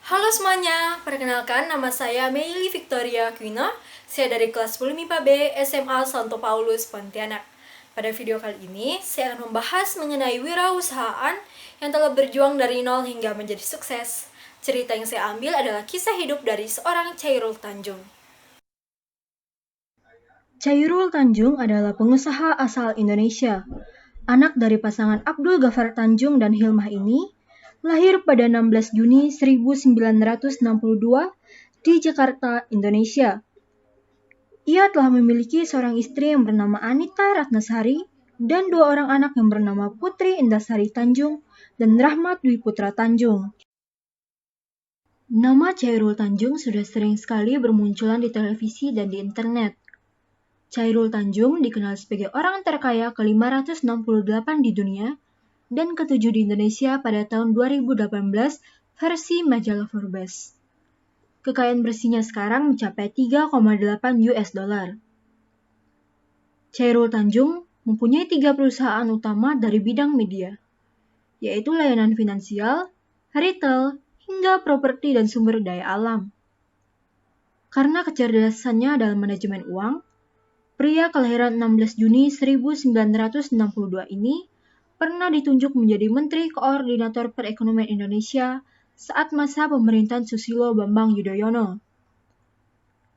Halo semuanya, perkenalkan nama saya Meili Victoria Quino. Saya dari kelas 10 MIPA B SMA Santo Paulus Pontianak. Pada video kali ini, saya akan membahas mengenai wirausahaan yang telah berjuang dari nol hingga menjadi sukses. Cerita yang saya ambil adalah kisah hidup dari seorang Chairul Tanjung. Chairul Tanjung adalah pengusaha asal Indonesia. Anak dari pasangan Abdul Ghaffar Tanjung dan Hilmah ini lahir pada 16 Juni 1962 di Jakarta, Indonesia. Ia telah memiliki seorang istri yang bernama Anita Ratnasari dan dua orang anak yang bernama Putri Indasari Tanjung dan Rahmat Dwi Putra Tanjung. Nama Chairul Tanjung sudah sering sekali bermunculan di televisi dan di internet. Chairul Tanjung dikenal sebagai orang terkaya ke-568 di dunia dan ke-7 di Indonesia pada tahun 2018 versi majalah Forbes. Kekayaan bersihnya sekarang mencapai 3,8 US dollar. Chairul Tanjung mempunyai 3 perusahaan utama dari bidang media, yaitu layanan finansial, retail, hingga properti dan sumber daya alam. Karena kecerdasannya dalam manajemen uang, pria kelahiran 16 Juni 1962 ini pernah ditunjuk menjadi Menteri Koordinator Perekonomian Indonesia saat masa pemerintahan Susilo Bambang Yudhoyono.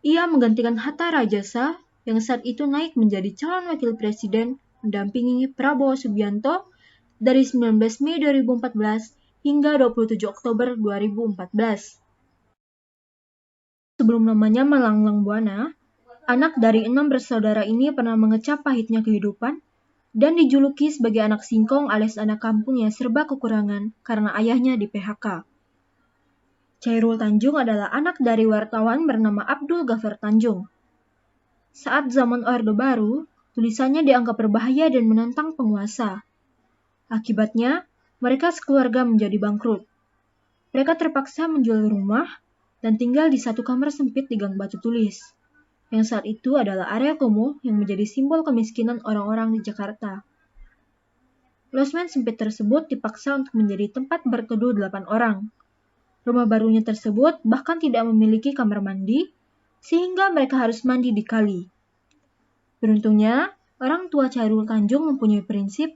Ia menggantikan Hatta Rajasa yang saat itu naik menjadi calon wakil presiden mendampingi Prabowo Subianto dari 19 Mei 2014 hingga 27 Oktober 2014. Sebelum namanya melanglang buana, anak dari 6 bersaudara ini pernah mengecap pahitnya kehidupan dan dijuluki sebagai anak singkong alias anak kampung yang serba kekurangan karena ayahnya di PHK. Chairul Tanjung adalah anak dari wartawan bernama Abdul Ghaffar Tanjung. Saat zaman Orde Baru, tulisannya dianggap berbahaya dan menantang penguasa. Akibatnya, mereka sekeluarga menjadi bangkrut. Mereka terpaksa menjual rumah dan tinggal di satu kamar sempit di Gang Batu Tulis, yang saat itu adalah area kumuh yang menjadi simbol kemiskinan orang-orang di Jakarta. Losmen sempit tersebut dipaksa untuk menjadi tempat berteduh 8 orang. Rumah barunya tersebut bahkan tidak memiliki kamar mandi, sehingga mereka harus mandi di kali. Beruntungnya, orang tua Chairul Tanjung mempunyai prinsip,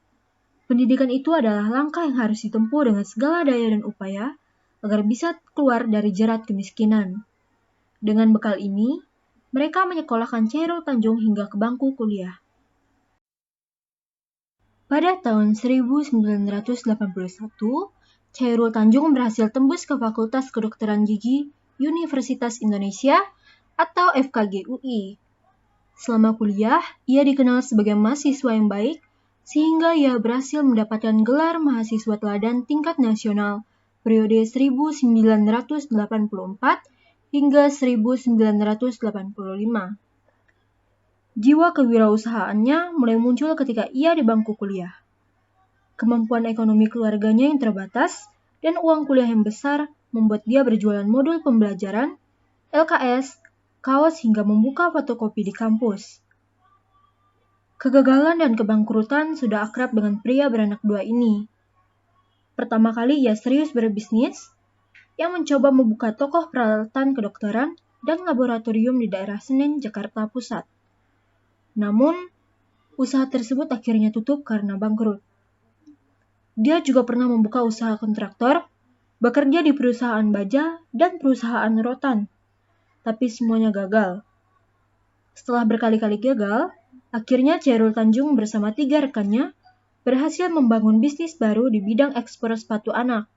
pendidikan itu adalah langkah yang harus ditempuh dengan segala daya dan upaya agar bisa keluar dari jerat kemiskinan. Dengan bekal ini, mereka menyekolahkan Chairul Tanjung hingga ke bangku kuliah. Pada tahun 1981, Chairul Tanjung berhasil tembus ke Fakultas Kedokteran Gigi Universitas Indonesia atau FKG UI. Selama kuliah, ia dikenal sebagai mahasiswa yang baik, sehingga ia berhasil mendapatkan gelar mahasiswa teladan tingkat nasional periode 1984 hingga 1985. Jiwa kewirausahaannya mulai muncul ketika ia di bangku kuliah. Kemampuan ekonomi keluarganya yang terbatas dan uang kuliah yang besar membuat dia berjualan modul pembelajaran, LKS, kaos hingga membuka fotokopi di kampus. Kegagalan dan kebangkrutan sudah akrab dengan pria beranak dua ini. Pertama kali ia serius berbisnis, yang mencoba membuka toko peralatan kedokteran dan laboratorium di daerah Senen, Jakarta Pusat. Namun, usaha tersebut akhirnya tutup karena bangkrut. Dia juga pernah membuka usaha kontraktor, bekerja di perusahaan baja dan perusahaan rotan, tapi semuanya gagal. Setelah berkali-kali gagal, akhirnya Chairul Tanjung bersama 3 rekannya berhasil membangun bisnis baru di bidang ekspor sepatu anak.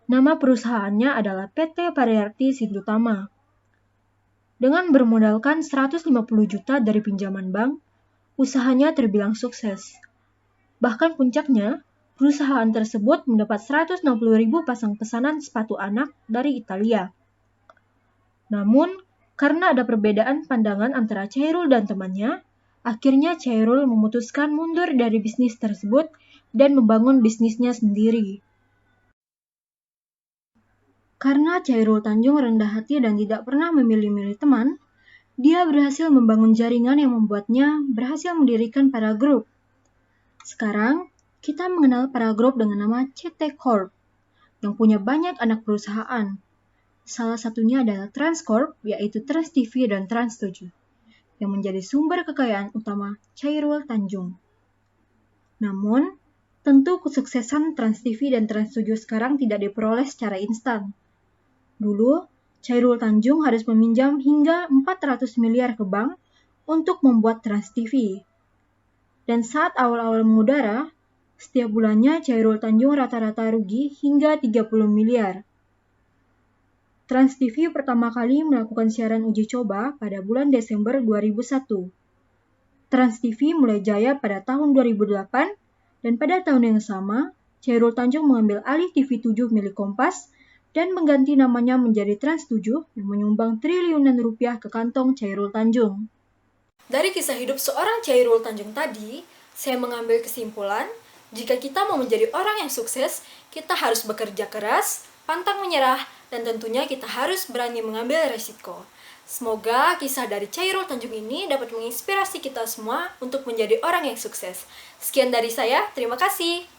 Nama perusahaannya adalah PT Pariarti Sindutama. Dengan bermodalkan 150 juta dari pinjaman bank, usahanya terbilang sukses. Bahkan puncaknya, perusahaan tersebut mendapat 160.000 pasang pesanan sepatu anak dari Italia. Namun, karena ada perbedaan pandangan antara Chairul dan temannya, akhirnya Chairul memutuskan mundur dari bisnis tersebut dan membangun bisnisnya sendiri. Karena Chairul Tanjung rendah hati dan tidak pernah memilih-milih teman, dia berhasil membangun jaringan yang membuatnya berhasil mendirikan Para Group. Sekarang, kita mengenal Para Group dengan nama CT Corp, yang punya banyak anak perusahaan. Salah satunya adalah Transcorp, yaitu Trans TV dan Trans 7, yang menjadi sumber kekayaan utama Chairul Tanjung. Namun, tentu kesuksesan Trans TV dan Trans 7 sekarang tidak diperoleh secara instan. Dulu, Chairul Tanjung harus meminjam hingga 400 miliar ke bank untuk membuat Trans TV. Dan saat awal-awal mengudara, setiap bulannya Chairul Tanjung rata-rata rugi hingga 30 miliar. Trans TV pertama kali melakukan siaran uji coba pada bulan Desember 2001. Trans TV mulai jaya pada tahun 2008, dan pada tahun yang sama, Chairul Tanjung mengambil alih TV 7 milik Kompas dan mengganti namanya menjadi Trans 7 yang menyumbang triliunan rupiah ke kantong Chairul Tanjung. Dari kisah hidup seorang Chairul Tanjung tadi, saya mengambil kesimpulan, jika kita mau menjadi orang yang sukses, kita harus bekerja keras, pantang menyerah, dan tentunya kita harus berani mengambil resiko. Semoga kisah dari Chairul Tanjung ini dapat menginspirasi kita semua untuk menjadi orang yang sukses. Sekian dari saya, terima kasih.